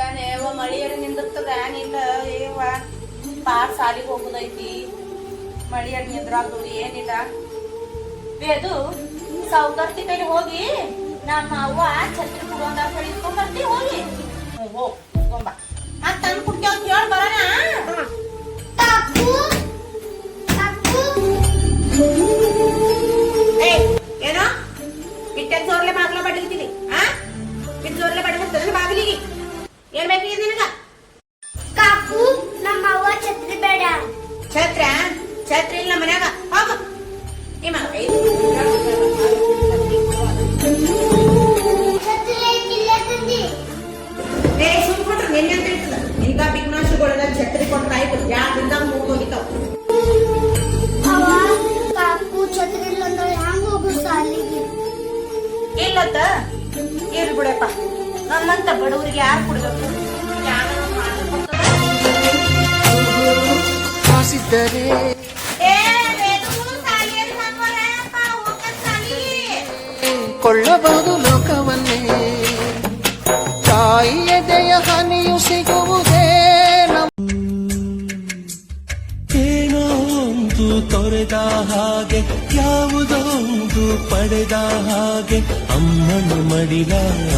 ಮಳಿಯರ ನಿಂದಿರ್ತದ ಏನಿಲ್ಲ ಏವ ಪಾರ್ ಸಾಲಿಗೆ ಹೋಗುದೈತಿ ಮಳಿಯರ್ ನಿಂದ್ರಾಗ್ದು ಏನಿಲ್ಲ ಅದು ಸೌಕರ್ತಿ ಕೈಲಿ ಹೋಗಿ ನಮ್ಮ ಅವ್ವ ಛತ್ರಿ ಕುಡೋಂದ ಇಸ್ಕೊಂಡ್ ಬರ್ತಿ ಹೋಗಿ ಹೋಗ್ಕೊಂಬ ಮತ್ ತಂದ್ ಕುಡ್ತೇವ ಕೇಳ್ ಬರೋಣ ಏನೋ ಇಟ್ಟೆ ಜೋರ್ಲೆ ಬಾಗ್ಲ ಬಡಿಲ್ತೀನಿ ಜೋರ್ಲೆ ಬಡಿದ್ರೆ ಬಾಗಿಲಿಗೆ ಏನ್ ಬೇಕು ನಿನಗ ಕಾಕು ನಮ್ಮ ಅವ್ವ ಛತ್ರಿ ಬೇಡ ಛತ್ರಿ ಇಲ್ಲ ಮನ್ಯಾಗ ಹೋಗ ಸುಮ್ಕೊಂಡ್ರೆ ನಿನ್ನೆ ಅಂತ ಇರ್ತದ ಈಗ ಬಿಗ್ನಾಶಗಳನ್ನ ಛತ್ರಿ ಕೊಟ್ರ ಆಯ್ತು ಯಾರಿಂದ ಹೋಗಿತಾವ ಕಾಕು ಛತ್ರಿ ಇಲ್ಲ ಅಂದ್ರೆ ಹ್ಯಾಂಗ ಹೋಗು ಸಾಲಿಗೆ ಇಲ್ಲತ್ತ ಇರ್ ಬಿಡಪ್ಪ ನಮ್ಮಂತ ಬಡವರಿಗೆ ಯಾರು ಕೊಡ್ಬೇಕು ಕೊಳ್ಳಬಹುದು ಲೋಕವನ್ನೇ ತಾಯಿಯ ದಯ ಹನಿಯು ಸಿಗುವುದೇ ಏನೋ ಒಂದು ತೊರೆದ ಹಾಗೆ ಯಾವುದೋ ಒಂದು ಪಡೆದ ಹಾಗೆ ಅಮ್ಮನ ಮಡಿಲ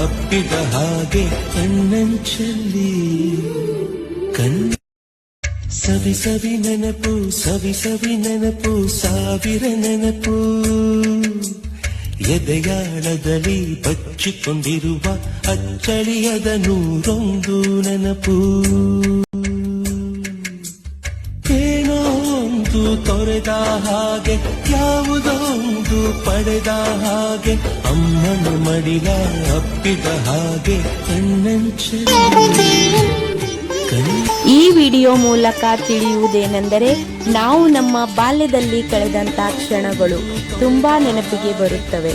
ಅಪ್ಪಿದ ಹಾಗೆ ಕಣ್ಣಂಚಲ್ಲಿ ಸವಿ ಸವಿ ನೆನಪು ಸಾವಿರ ನೆನಪು ಎದೆಯಾಳದಲ್ಲಿ ಬಚ್ಚಿಕೊಂಡಿರುವ ಅಚ್ಚಳಿಯದ ನೂರೊಂದು ನೆನಪು ಏನೋ ಒಂದು ತೊರೆದ ಹಾಗೆ ಯಾವುದೋ ಒಂದು ಪಡೆದ ಹಾಗೆ ಅಮ್ಮನ ಮಡಿಲ ಅಪ್ಪಿದ ಹಾಗೆ ಕಣ್ಣಂಚಲ್ಲಿ ಈ ವಿಡಿಯೋ ಮೂಲಕ ತಿಳಿಯುವುದೇನೆಂದರೆ ನಾವು ನಮ್ಮ ಬಾಲ್ಯದಲ್ಲಿ ಕಳೆದಂತ ಕ್ಷಣಗಳು ತುಂಬಾ ನೆನಪಿಗೆ ಬರುತ್ತವೆ.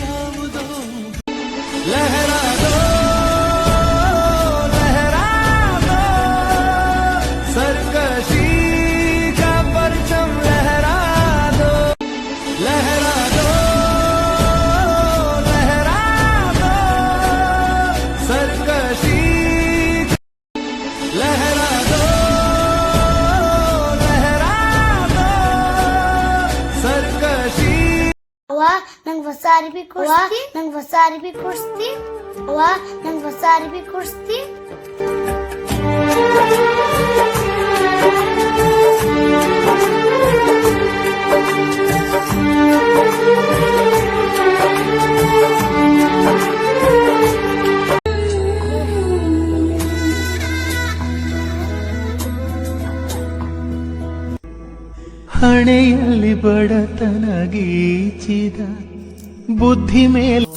ನಂಗ್ ಹೊಸ ಅರಿವಿ ಕೊಡ್ಸ್ತಿ ಅವ್ವ ನಂಗ್ ಹೊಸ ಅರಿವಿ ಕೊಡ್ಸ್ತಿ ಹಣೆಯಲ್ಲಿ ಬಡತನ ಗೀಚಿದ ಬುದ್ಧಿ ಮೇಲೆ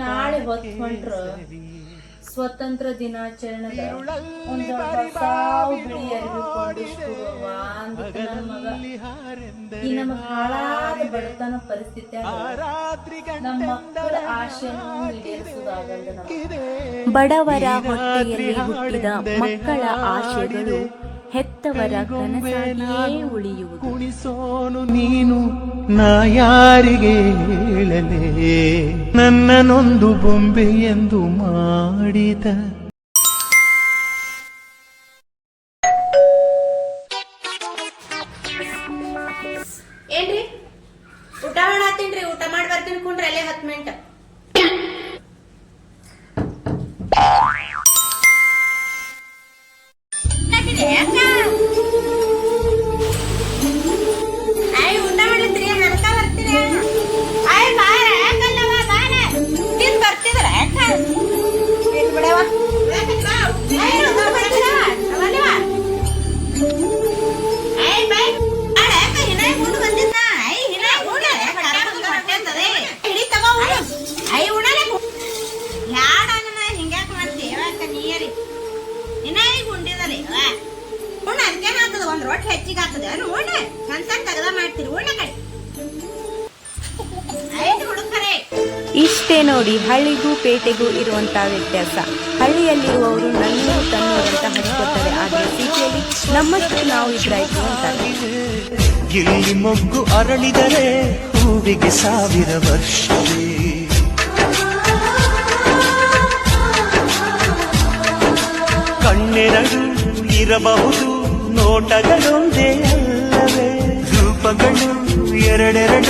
ನಾಳೆ ಹೊತ್ಕೊಂಡ್ರ ಸ್ವತಂತ್ರ ದಿನಾಚರಣೆದ ಒಂದು ಹೊಸ ಬಿಳಿ ಅರಿವಿ ಕೊಂಡಿಸ್ಕೊಡುವ ನನ್ನ ಮಗ ಈ ನಮಗ್ ಹಾಳಾದ ಬಡತನ ಪರಿಸ್ಥಿತಿ ನಮ್ಮ ಮಕ್ಕಳ ಆಶೆಯನ್ನು ಈಡೇರಿಸುವುದಾಗಲ್ಲ. ಬಡವರ ಹೊಟ್ಟೆಯಲ್ಲಿ ಹುಟ್ಟಿದ ಮಕ್ಕಳ ಆಶೆಗಳು ಹೆತ್ತವರ ಕನಸಾಗಿಯೇ ಉಳಿಯುವುದು. ಕುಣಿಸೋನು ನೀನು ನಾ ಯಾರಿಗೆ ಹೇಳಲೇ ನನ್ನನೊಂದು ಬೊಂಬೆ ಎಂದು ಮಾಡಿದ ಏನ್ರಿ ಊಟ ಮಾಡತ್ತೀನ್ರಿ ಊಟ ಮಾಡಿ ಬರ್ತೀನಿ ಕುಂಡ್ರಿ ಅಲ್ಲೇ 10 ಮಿನಿಟ್ ಒಂದ್ ರೊಟ್ಟಿ ಹೆಚ್ಚಿಗೆ ಆಗ್ತದೆ ಓಣೆ ಚಂದ ತಗದ ಮಾಡ್ತೀರಿ ಓಣೆ ಕಡೆ ಇಷ್ಟೇ ನೋಡಿ ಹಳ್ಳಿಗೂ ಪೇಟೆಗೂ ಇರುವಂತ ವ್ಯತ್ಯಾಸ. ಹಳ್ಳಿಯಲ್ಲಿರುವವರು ನನ್ನೂರು ತನ್ನೂರಂತ ಹಚ್ಕೊತಾರೆ, ಆದ್ರೆ ಸಿಟಿಯಲ್ಲಿ ನಮ್ಮಷ್ಟು ನಾವು ಇದ್ರಾಯ್ತು ಅಂತಾರೆ. ಇಲ್ಲಿ ಮೊಗ್ಗು ಅರಳಿದರೆ ಹೂವಿಗೆ 1000 ವರ್ಷವೇ ಕಣ್ಣೆರಡು ಇರಬಹುದು ನೋಟಗಳೊಂದೇ ಅಲ್ಲವೇ ರೂಪಗಳು ಎರಡೆರಡು